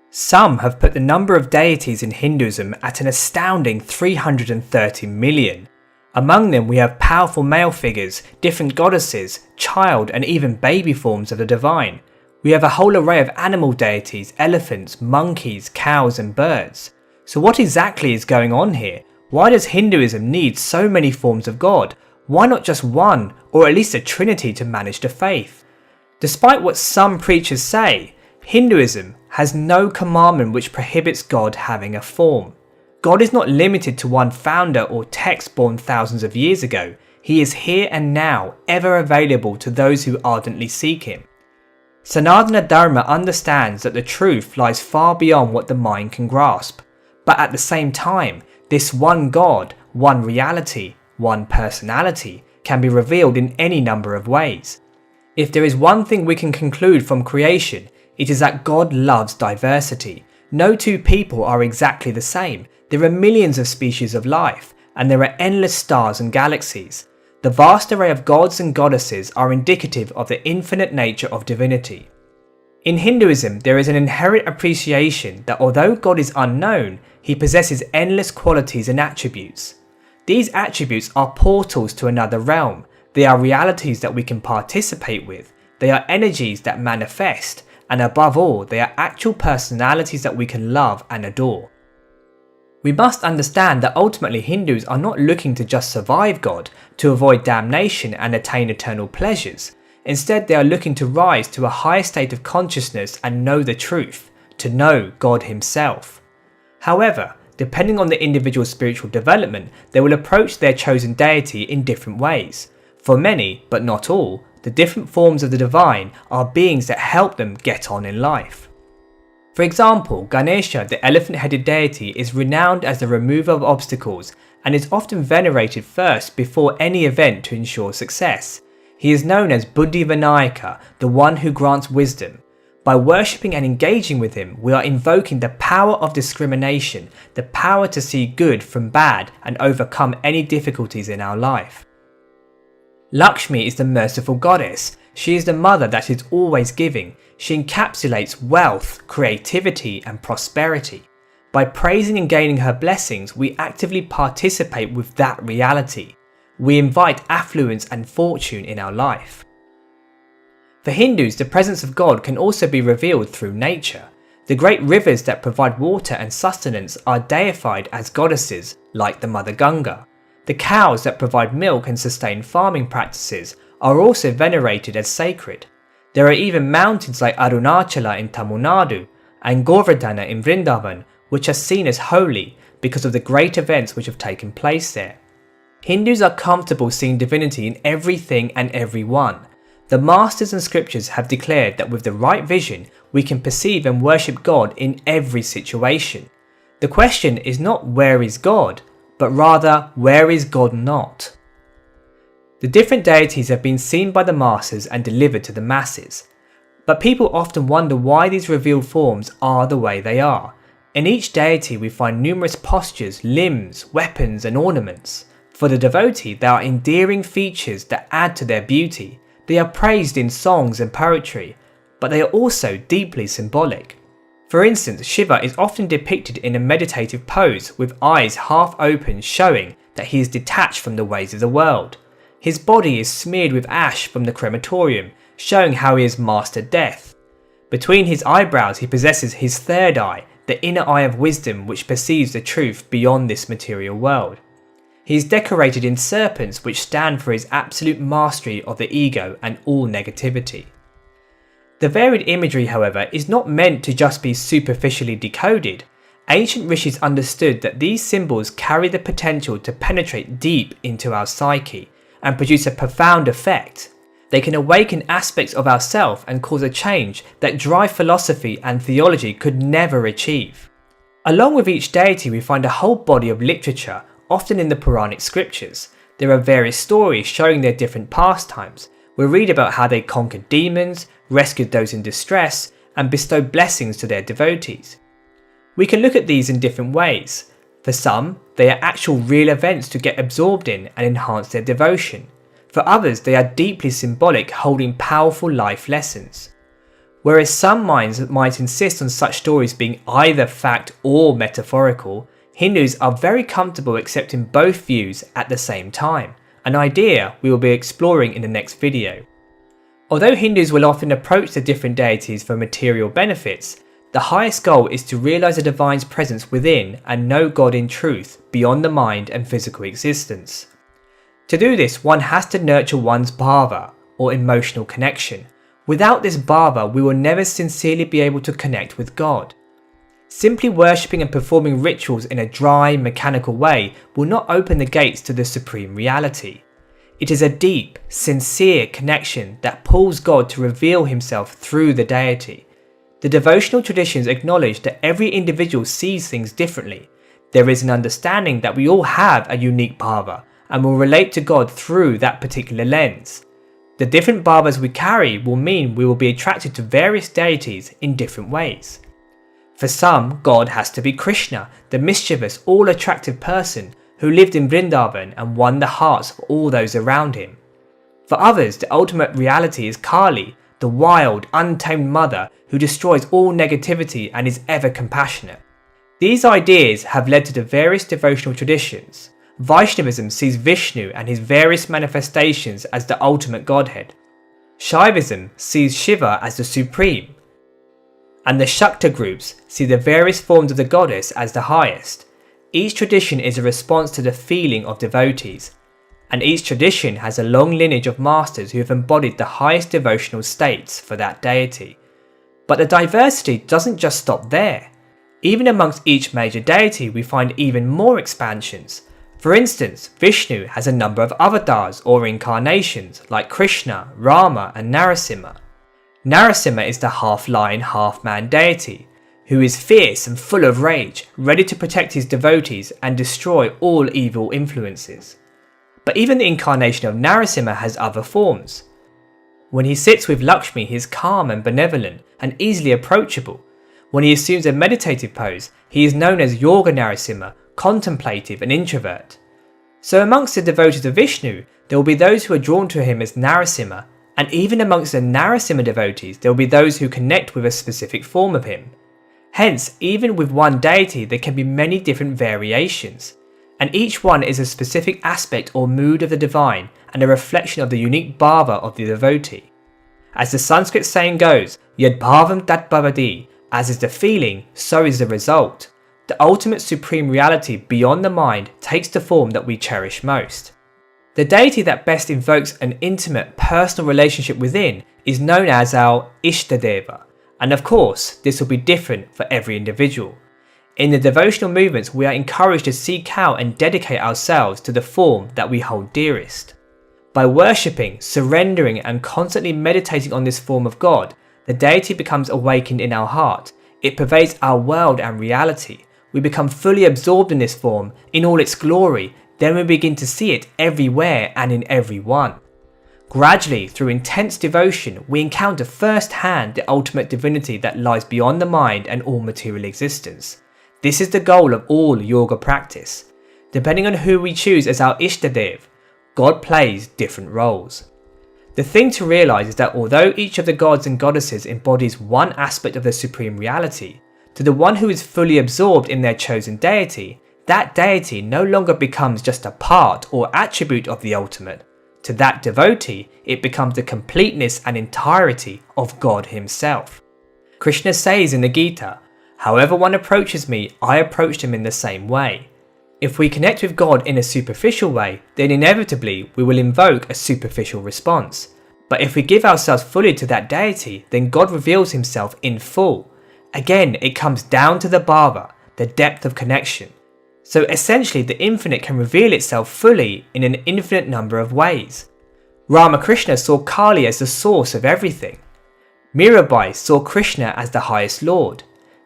Some have put the number of deities in Hinduism at an astounding 330 million. Among them we have powerful male figures, different goddesses, child and even baby forms of the divine. We have a whole array of animal deities, elephants, monkeys, cows and birds. So what exactly is going on here? Why does Hinduism need so many forms of God? Why not just one, or at least a trinity to manage the faith? Despite what some preachers say, Hinduism has no commandment which prohibits God having a form. God is not limited to one founder or text born thousands of years ago. He is here and now, ever available to those who ardently seek him. Sanatana Dharma understands that the truth lies far beyond what the mind can grasp. But at the same time, this one God, one reality, one personality can be revealed in any number of ways. If there is one thing we can conclude from creation, it is that God loves diversity. No two people are exactly the same. There are millions of species of life, and there are endless stars and galaxies. The vast array of gods and goddesses are indicative of the infinite nature of divinity. In Hinduism, there is an inherent appreciation that although God is unknown, he possesses endless qualities and attributes. These attributes are portals to another realm. They are realities that we can participate with. They are energies that manifest, and above all, they are actual personalities that we can love and adore. We must understand that ultimately Hindus are not looking to just survive God, to avoid damnation and attain eternal pleasures. Instead, they are looking to rise to a higher state of consciousness and know the truth, to know God himself. However, depending on the individual's spiritual development, they will approach their chosen deity in different ways. For many, but not all, the different forms of the divine are beings that help them get on in life. For example, Ganesha, the elephant-headed deity, is renowned as the remover of obstacles and is often venerated first before any event to ensure success. He is known as Buddhi Vinayaka, the one who grants wisdom. By worshipping and engaging with him, we are invoking the power of discrimination, the power to see good from bad and overcome any difficulties in our life. Lakshmi is the merciful goddess. She is the mother that is always giving. She encapsulates wealth, creativity and prosperity. By praising and gaining her blessings, we actively participate with that reality. We invite affluence and fortune in our life. For Hindus, the presence of God can also be revealed through nature. The great rivers that provide water and sustenance are deified as goddesses, like the Mother Ganga. The cows that provide milk and sustain farming practices are also venerated as sacred. There are even mountains like Arunachala in Tamil Nadu and Govardhana in Vrindavan which are seen as holy because of the great events which have taken place there. Hindus are comfortable seeing divinity in everything and everyone. The masters and scriptures have declared that with the right vision, we can perceive and worship God in every situation. The question is not where is God, but rather where is God not? The different deities have been seen by the masters and delivered to the masses. But people often wonder why these revealed forms are the way they are. In each deity we find numerous postures, limbs, weapons and ornaments. For the devotee, there are endearing features that add to their beauty. They are praised in songs and poetry, but they are also deeply symbolic. For instance, Shiva is often depicted in a meditative pose with eyes half open, showing that he is detached from the ways of the world. His body is smeared with ash from the crematorium, showing how he has mastered death. Between his eyebrows he possesses his third eye, the inner eye of wisdom which perceives the truth beyond this material world. He is decorated in serpents which stand for his absolute mastery of the ego and all negativity. The varied imagery, however, is not meant to just be superficially decoded. Ancient rishis understood that these symbols carry the potential to penetrate deep into our psyche and produce a profound effect. They can awaken aspects of ourself and cause a change that dry philosophy and theology could never achieve. Along with each deity we find a whole body of literature, often in the Puranic scriptures. There are various stories showing their different pastimes. We read about how they conquered demons, rescued those in distress, and bestowed blessings to their devotees. We can look at these in different ways. For some, they are actual real events to get absorbed in and enhance their devotion. For others, they are deeply symbolic, holding powerful life lessons. Whereas some minds might insist on such stories being either fact or metaphorical, Hindus are very comfortable accepting both views at the same time, an idea we will be exploring in the next video. Although Hindus will often approach the different deities for material benefits, the highest goal is to realize the divine's presence within and know God in truth beyond the mind and physical existence. To do this, one has to nurture one's bhava, or emotional connection. Without this bhava, we will never sincerely be able to connect with God. Simply worshipping and performing rituals in a dry, mechanical way will not open the gates to the supreme reality. It is a deep, sincere connection that pulls God to reveal himself through the deity. The devotional traditions acknowledge that every individual sees things differently. There is an understanding that we all have a unique bhava and will relate to God through that particular lens. The different bhavas we carry will mean we will be attracted to various deities in different ways. For some, God has to be Krishna, the mischievous, all-attractive person who lived in Vrindavan and won the hearts of all those around him. For others, the ultimate reality is Kali, the wild, untamed mother who destroys all negativity and is ever compassionate. These ideas have led to the various devotional traditions. Vaishnavism sees Vishnu and his various manifestations as the ultimate godhead. Shaivism sees Shiva as the supreme. And the Shakta groups see the various forms of the goddess as the highest. Each tradition is a response to the feeling of devotees, and each tradition has a long lineage of masters who have embodied the highest devotional states for that deity. But the diversity doesn't just stop there. Even amongst each major deity we find even more expansions. For instance, Vishnu has a number of avatars or incarnations like Krishna, Rama and Narasimha. Narasimha is the half-lion, half-man deity, who is fierce and full of rage, ready to protect his devotees and destroy all evil influences. But even the incarnation of Narasimha has other forms. When he sits with Lakshmi, he is calm and benevolent and easily approachable. When he assumes a meditative pose, he is known as Yoga Narasimha, contemplative and introvert. So amongst the devotees of Vishnu, there will be those who are drawn to him as Narasimha, and even amongst the Narasimha devotees there will be those who connect with a specific form of him. Hence, even with one deity there can be many different variations, and each one is a specific aspect or mood of the divine and a reflection of the unique bhava of the devotee. As the Sanskrit saying goes, Yad bhavam tat bhavati, as is the feeling, so is the result. The ultimate supreme reality beyond the mind takes the form that we cherish most. The deity that best invokes an intimate, personal relationship within is known as our Ishtadeva, and of course, this will be different for every individual. In the devotional movements, we are encouraged to seek out and dedicate ourselves to the form that we hold dearest. By worshipping, surrendering, and constantly meditating on this form of God, the deity becomes awakened in our heart. It pervades our world and reality. We become fully absorbed in this form, in all its glory, then we begin to see it everywhere and in everyone. Gradually, through intense devotion, we encounter firsthand the ultimate divinity that lies beyond the mind and all material existence. This is the goal of all yoga practice. Depending on who we choose as our Ishtadev, God plays different roles. The thing to realize is that although each of the gods and goddesses embodies one aspect of the supreme reality, to the one who is fully absorbed in their chosen deity, that deity no longer becomes just a part or attribute of the ultimate. To that devotee, it becomes the completeness and entirety of God himself. Krishna says in the Gita, "However one approaches me, I approach him in the same way." If we connect with God in a superficial way, then inevitably we will invoke a superficial response. But if we give ourselves fully to that deity, then God reveals himself in full. Again, it comes down to the bhava, the depth of connection. So essentially, the infinite can reveal itself fully in an infinite number of ways. Ramakrishna saw Kali as the source of everything. Mirabai saw Krishna as the highest lord.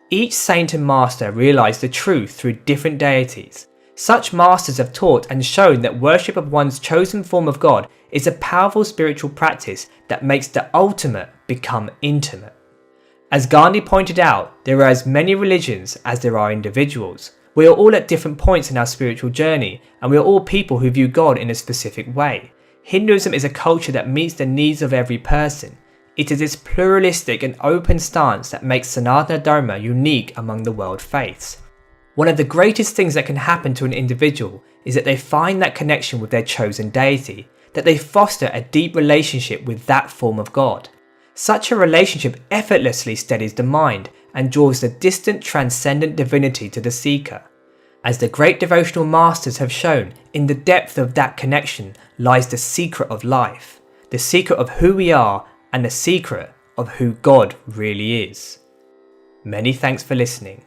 Each saint and master realized the truth through different deities. Such masters have taught and shown that worship of one's chosen form of God is a powerful spiritual practice that makes the ultimate become intimate. As Gandhi pointed out, there are as many religions as there are individuals. We are all at different points in our spiritual journey, and we are all people who view God in a specific way. Hinduism is a culture that meets the needs of every person. It is this pluralistic and open stance that makes Sanatana Dharma unique among the world faiths. One of the greatest things that can happen to an individual is that they find that connection with their chosen deity, that they foster a deep relationship with that form of God. Such a relationship effortlessly steadies the mind and draws the distant transcendent divinity to the seeker. As the great devotional masters have shown, in the depth of that connection lies the secret of life, the secret of who we are and the secret of who God really is. Many thanks for listening.